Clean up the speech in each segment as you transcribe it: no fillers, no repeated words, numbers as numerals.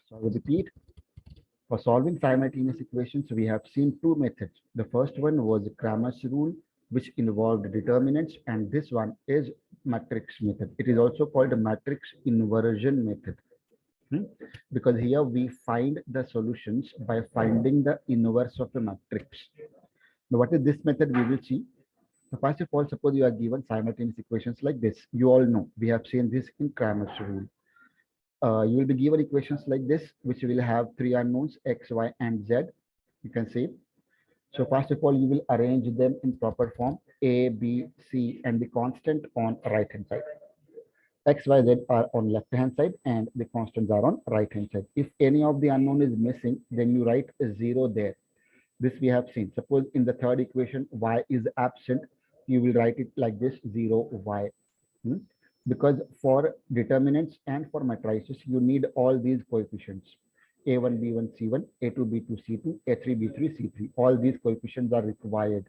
So I will repeat. For solving simultaneous equations, we have seen two methods. The first one was Cramer's rule, which involved determinants, and this one is matrix method. It is also called matrix inversion method. Because here we find the solutions by finding the inverse of the matrix. Now, what is this method? We will see. So first of all, suppose you are given simultaneous equations like this. You all know we have seen this in Cramer's rule. You will be given equations like this, which will have three unknowns, x, y, and z. You can see. So first of all, you will arrange them in proper form, a, b, c, and the constant on right hand side. X, Y, Z are on left hand side and the constants are on right hand side. If any of the unknown is missing, then you write a 0 there. This we have seen. Suppose in the third equation, y is absent, you will write it like this, 0, y. Because for determinants and for matrices, you need all these coefficients. A1, B1, C1, A2, B2, C2, A3, B3, C3. All these coefficients are required.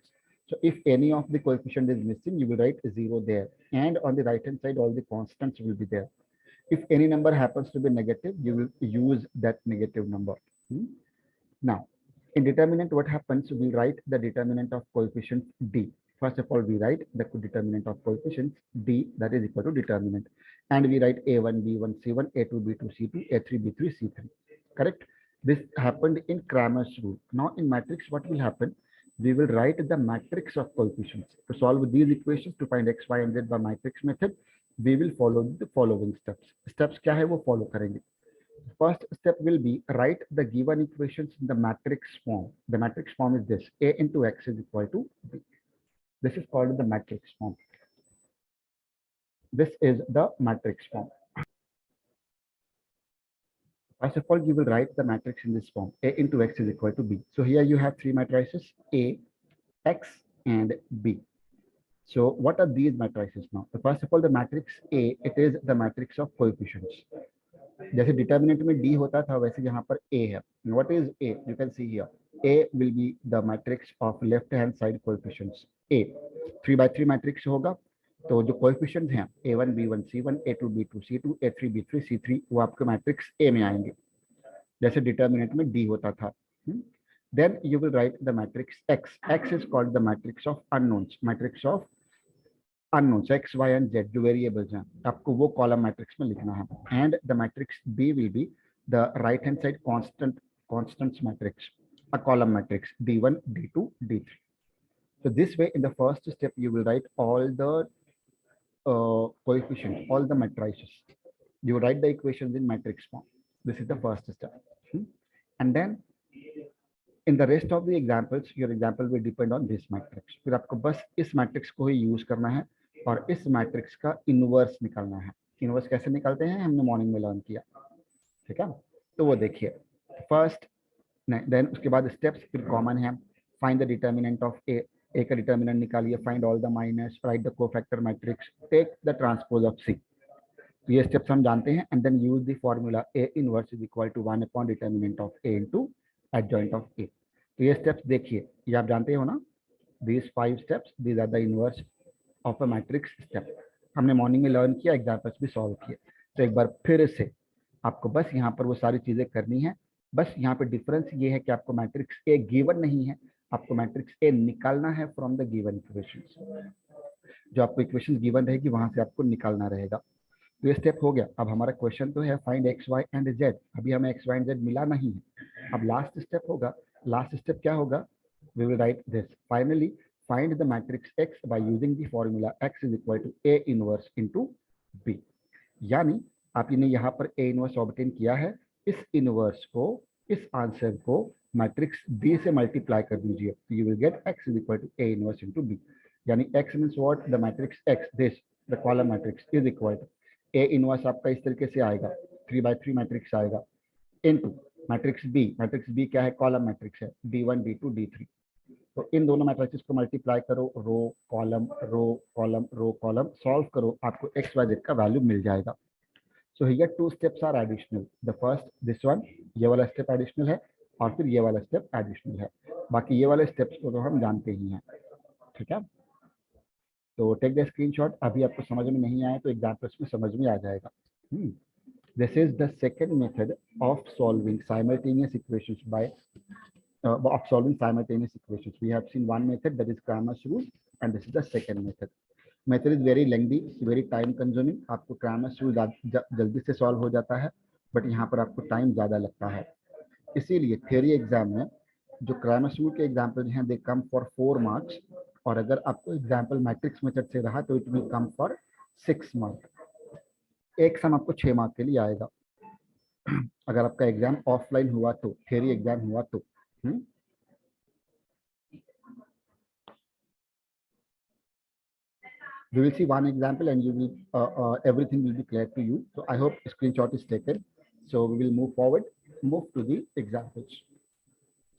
So if any of the coefficient is missing, you will write 0 there. And on the right hand side, all the constants will be there. If any number happens to be negative, you will use that negative number. Now, in determinant, what happens? We write the determinant of coefficient D. First of all, we write the determinant of coefficients D, that is equal to determinant. And we write A1, B1, C1, A2, B2, C2, A3, B3, C3. Correct? This happened in Cramer's rule. Now in matrix, what will happen? We will write the matrix of coefficients. To solve these equations, to find x, y, and z by matrix method, we will follow the following steps. Steps क्या है वो follow करेंगे. First step will be write the given equations in the matrix form. The matrix form is this: A into x is equal to b. This is called the matrix form. This is the matrix form. First of all, you will write the matrix in this form. A into x is equal to b. So here you have three matrices, A, X, and B. So what are these matrices now? So first of all, the matrix A, it is the matrix of coefficients. जैसे determinant में D होता था, वैसे यहाँ पर A है. And what is A? You can see here. A will be the matrix of left hand side coefficients. A 3 by 3 matrix होगा. तो जो coefficients हैं A1, B1, C1, A2, B2, C2, A3, B3, C3 वो आपके matrix A में आएंगे. जैसे determinant में D होता था. Then you will write the matrix X. X is called the matrix of unknowns. Matrix of unknowns x, y, and z जो variables हैं आपको वो column matrix में लिखना है. And the matrix B will be the right hand side constants matrix, a column matrix D1, D2, D3. So this way, in the first step, you will write all the coefficients, all the matrices. You write the equations in matrix form. This is the first step. And then in the rest of the examples, your example will depend on this matrix. फिर आपको बस इस matrix को ही use करना है और इस matrix का inverse निकालना है. Inverse कैसे निकालते हैं हमने morning में learn किया. ठीक है, तो वो देखिए. First, then उसके बाद steps फिर common है. Find the determinant of A. A का determinant निकालिए. Find all the minus. Write the cofactor matrix. Take the transpose of C. तो ये steps हम जानते हैं. And then use the formula A inverse is equal to 1 upon determinant of A into adjoint of A. तो ये steps देखिए, ये आप जानते हो ना. These 5 steps, these are the inverse of a matrix step. हमने मॉर्निंग में लर्न किया, एग्जाम्पल्स भी सॉल्व किए. तो एक बार फिर से आपको बस यहाँ पर वो सारी चीजें करनी है. बस यहाँ पे डिफरेंस ये है कि आपको मैट्रिक्स ए गिवन नहीं है, आपको मैट्रिक्स ए निकालना है फ्रॉम द गिवन इक्वेशंस. जो आपको इक्वेशन गिवन रहेगी वहां से आपको निकालना रहेगा. तो ये स्टेप हो गया. अब हमारा क्वेश्चन तो है find X, Y and Z. अभी हमें एक्स, वाई एंड जेड मिला नहीं है. अब लास्ट स्टेप होगा. लास्ट स्टेप क्या होगा? We will write this. Finally, find the matrix X by using the formula X is equal to A inverse into B. यानी आपने यहाँ पर A inverse ऑब्टेन किया है. इस इनवर्स को, इस आंसर को मैट्रिक्स B से मल्टीप्लाई कर दीजिए. You will get X is equal to A inverse into B. यानी X means what? The matrix X, this, the column matrix is equal to A inverse आपका इस तरीके से आएगा. 3 by 3 मैट्रिक्स आएगा into matrix B. Matrix B क्या है? Column matrix है. D1, D2, D3. तो इन दोनों मैट्रिसेस को मल्टीप्लाई करो. Row column, row column, row column, solve करो. आपको एक्स, वाई, जेड का वैल्यू मिल जाएगा. So here 2 steps are additional. The first, this one, ये वाला स्टेप एडिशनल है और फिर ये वाला स्टेप एडिशनल है. बाकी ये वाले स्टेप्स को तो हम जानते ही हैं. ठीक है, तो टेक द स्क्रीनशॉट. अभी आपको समझ में नहीं आया तो एग्जाम्पल्स में समझ में आ जाएगा. This is the second method of solving simultaneous equations of solving simultaneous equations. We have seen one method, that is Cramer's rule, and this is the second method. Method is very lengthy, very time consuming. आपको Cramer's rule जल्दी से solve हो जाता है, but यहाँ पर आपको time ज़्यादा लगता है. इसीलिए थ्योरी एग्जाम में जो Cramer's rule के एग्जाम्पल हैं, दे कम फॉर 4 मार्क्स, और अगर आपको एग्जाम्पल मैट्रिक्स मेथड से रहा तो it will come for 6 marks. एक सम आपको 6 मार्क के लिए आएगा. अगर आपका एग्जाम ऑफलाइन हुआ तो, थ्योरी एग्जाम हुआ तो. We will see one example and you will everything will be clear to you. So I hope screenshot is taken. So we will move forward, move to the examples.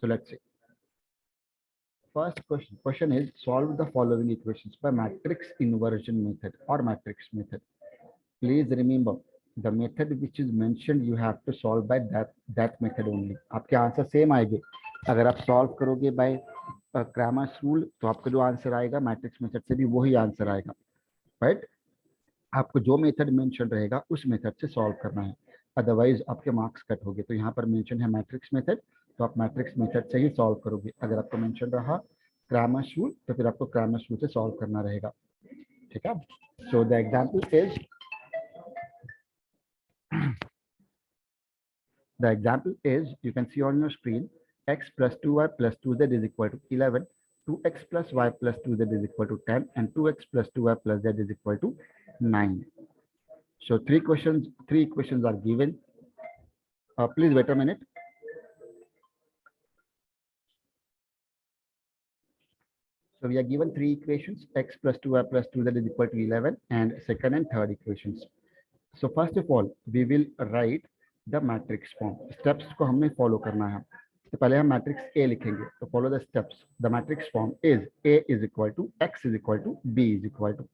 So let's see. First question is, solve the following equations by matrix inversion method or matrix method. Please remember, the method which is mentioned you have to solve by that method only. आपके answer same आएंगे. अगर आप solve करोगे bye Cramer's rule तो आपका जो answer आएगा matrix method से भी वही आंसर आएगा, राइट. आपको जो मेथड मेंशन रहेगा उस मेथड से सॉल्व करना है, अदरवाइज आपके मार्क्स कट होंगे. तो यहाँ पर मेंशन है मैट्रिक्स मेथड, तो आप मैट्रिक्स मेथड से ही सॉल्व करोगे. अगर आपको मेंशन रहा Cramer's rule तो फिर आपको Cramer's rule से सॉल्व करना रहेगा. ठीक है. So the example is The example is, you can see on your screen, x plus 2y plus 2z is equal to 11, 2x plus y plus 2z is equal to 10, and 2x plus 2y plus z is equal to 9. So three equations are given. Please wait a minute. So we are given three equations, x plus 2y plus 2z is equal to 11, and second and third equations. So first of all, we will write the matrix form. Steps को हमने follow करना है. तो पहले हम matrix A लिखेंगे. तो follow the steps. The matrix form is A is equal to x is equal to B is equal to.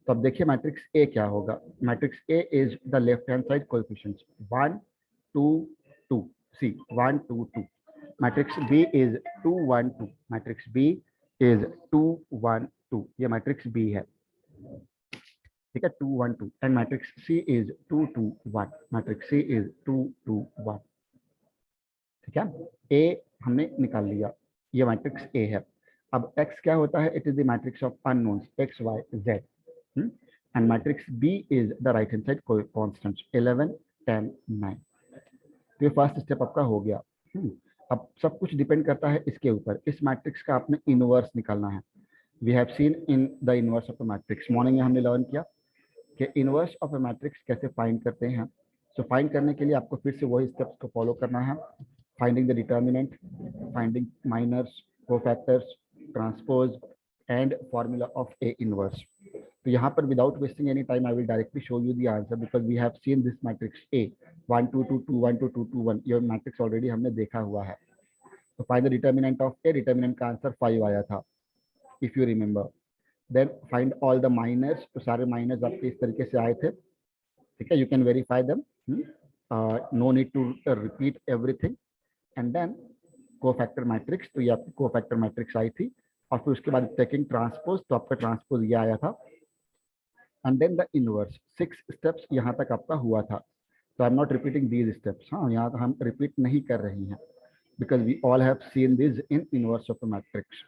तो अब देखिए मैट्रिक्स A क्या होगा. Matrix A is the left hand side coefficients 1 2 2. See 1 2 2. Matrix B is 2 1 2. Matrix B is 2 1 2. ये matrix B है. ठीक है. 2 1 2. And matrix C is 2 2 1. Matrix C is 2 2 1. ठीक है. A हमने निकाल लिया, ये मैट्रिक्स A है. अब X क्या होता है? It is the matrix of unknowns X Y Z. And matrix B is the right hand side constants 11 10 9. तो ये फर्स्ट स्टेप आपका हो गया. अब सब कुछ डिपेंड करता है इसके ऊपर. इस मैट्रिक्स का आपने इनवर्स निकालना है. We have seen in the inverse of a matrix. Morning में हमने लर्न किया कि इनवर्स ऑफ अ मैट्रिक्स कैसे फाइंड करते हैं. सो फाइंड करने के लिए आपको फिर से वही स्टेप्स को फॉलो करना है. Finding the determinant, finding minors, cofactors, transpose and formula of a inverse. तो यहाँ पर without wasting any time I will directly show you the answer because we have seen this matrix A 1 2 2 2 1 2 2 2 1. ये matrix already हमने देखा हुआ है. तो find the determinant of A. Determinant का आंसर 5 आया था if you remember. Then find all the minors. तो सारे माइनर्स आपके इस तरीके से आए थे. ठीक है. You can verify them, no need to repeat everything. And then cofactor matrix. तो ये आपकी कोफैक्टर मैट्रिक्स आई थी. और फिर उसके बाद टेकिंग ट्रांसपोज. तो आपका ट्रांसपोज ये आया था. And then the inverse. 6 steps यहाँ तक आपका हुआ था. तो I am not repeating these steps. हाँ, यहाँ हम रिपीट नहीं कर रही हैं because we all have seen this in inverse of the matrix.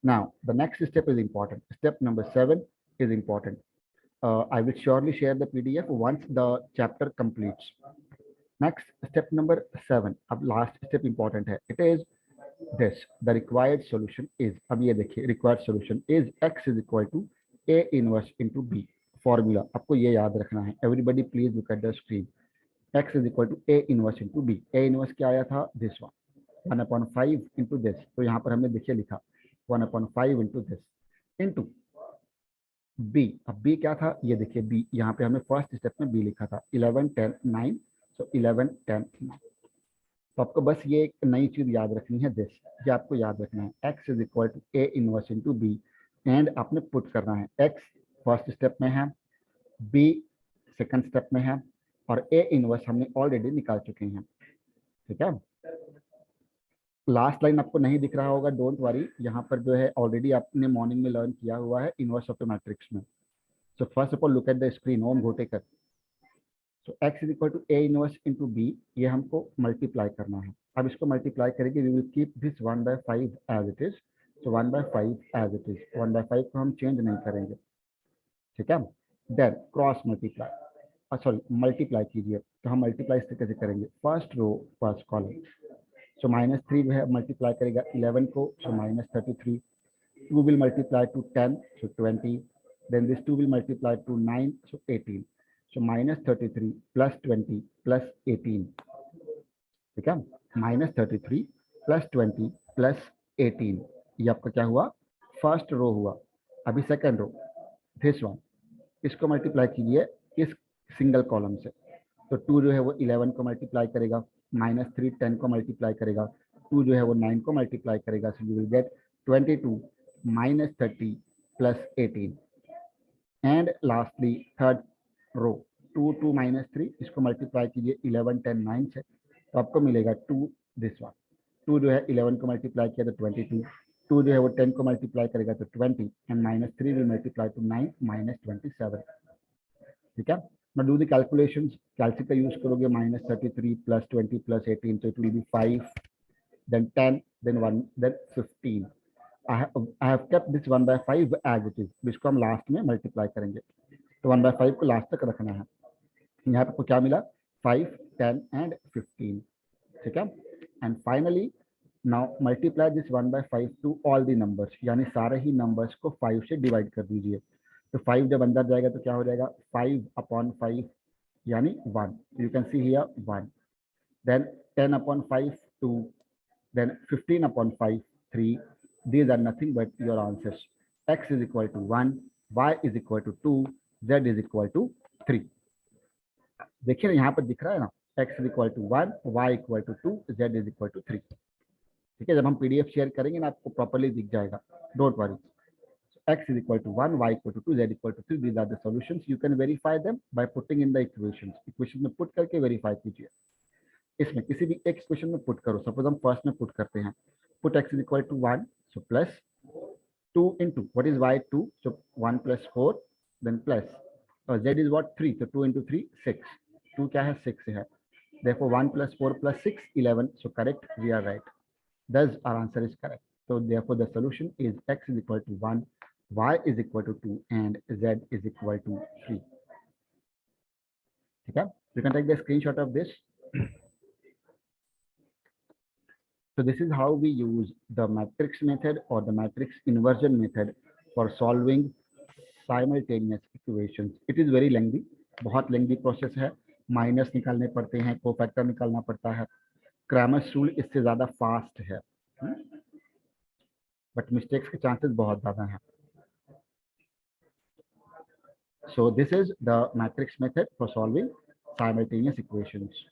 Now, the next step is important. Step number 7 is important. I will surely share the PDF once the chapter completes. Next, step number 7. अब last step important है. It is this. The required solution is. अब ये देखिए, required solution is x is equal to A inverse into B. Formula आपको ये याद रखना है. Everybody please look at the screen. X is equal to A inverse into B. A inverse क्या आया था? This one. 1/5 into this. तो यहाँ पर हमने देखिए लिखा 1/5 into this into B. अब B क्या था? ये देखिए B. यहाँ पे हमें फर्स्ट स्टेप में B लिखा था 11 10 9. सो 11 10 9. तो आपको बस ये एक नई चीज याद रखनी है. दिस ये आपको याद रखना है. X is equal to A inverse into B. And आपने पुट करना है. X फर्स्ट स्टेप में है, B सेकंड स्टेप में है, और A इनवर्स हमने ऑलरेडी निकाल चुके हैं. ठीक है. लास्ट लाइन आपको नहीं दिख रहा होगा, डोंट वरी. यहाँ पर जो है ऑलरेडी आपने मॉर्निंग में लर्न किया हुआ है इनवर्स ऑफ द मैट्रिक्स में. So first of all look at the screen. Om Ghotekar. So x is equal to a inverse into b, ये हमको मल्टीप्लाई करना है। अब इसको मल्टीप्लाई करेंगे, we will keep this 1/5 as it is. So 1/5 as it is, 1/5 को हम चेंज नहीं करेंगे, ठीक है। Then cross multiply, sorry multiply कीजिए। तो हम मल्टीप्लाई इस तरीके से करेंगे, first row first column. So -3 है, मल्टीप्लाई करेगा 11 को, सो -33। 2 will multiply to 10, so 20. Then this 2 will multiply to 9, so 18. So -33 plus 20 plus 18. ठीक है, -33 plus 20 plus 18, ये आपका क्या हुआ, फर्स्ट रो हुआ। अभी सेकंड रो, दिस वन, इसको मल्टीप्लाई कीजिए इस सिंगल कॉलम से। तो 2 जो है वो 11 को मल्टीप्लाई करेगा, -3 10 को मल्टीप्लाई करेगा, 2 जो है वो 9 को मल्टीप्लाई करेगा। So you will get 22 -30 plus 18. And lastly third row, 2 2 -3, इसको मल्टीप्लाई कीजिए 11 10 9 से, तो आपको मिलेगा 2 दिस वन। 2 जो है 11 को मल्टीप्लाई किया तो 22, 2 जो है वो 10 को मल्टीप्लाई करेगा तो 20, एंड -3 विल मल्टीप्लाई टू 9 -27। ठीक है, now do the calculations, calci का यूज करोगे, -33 plus 20 plus 18, so it will be 5, then 10, then 1, then 15. I have kept this 1/5 as it is, जिसको हम लास्ट में मल्टीप्लाई करेंगे। तो 1/5 को लास्ट तक रखना है। यहाँ पे आपको क्या मिला, 5 10 and 15, ठीक है। And finally now multiply this 1/5 to all the numbers, यानी सारे ही नंबर्स को 5 से डिवाइड कर दीजिए। तो 5 जब अंदर जाएगा तो क्या हो जाएगा, 5/5 यानी 1, यू कैन सी हियर 1। देन 10/5 2, then 15/5 3. These are nothing but your answers. X is equal to 1, y is equal to 2, z is equal to 3. देखिए ना, यहाँ पर दिख रहा है ना, x is equal to 1, y equal to 2, z is equal to 3। ठीक है, जब हम PDF शेयर करेंगे ना आपको प्रॉपर्ली दिख जाएगा, don't worry. x is equal to 1, y equal to 2, z equal to 3. These are the solutions. You can verify them by putting in the equations. Equation में पुट करके वेरीफाई कीजिए। इसमें किसी भी एक क्वेश्चन में पुट करो, सपोज हम फर्स्ट में पुट करते हैं, put x is equal to 1, so plus 2 into what is y 2, so 1 plus 4, then plus z is what 3, so 2 into 3 6, 2 क्या है 6 है, therefore 1 plus 4 plus 6 11, so correct, we are right, thus our answer is correct। so therefore the solution is x is equal to 1, y is equal to 2, and z is equal to 3। ठीक है, you can take the screenshot of this। So this is how we use the matrix method or the matrix inversion method for solving simultaneous equations. It is very lengthy, बहुत lengthy process है, minus निकालने पड़ते हैं, cofactor निकालना पड़ता है, Cramer's rule इससे ज़्यादा फास्ट है, बट मिस्टेक्स के चांसेस बहुत ज़्यादा हैं। So this is the matrix method for solving simultaneous equations.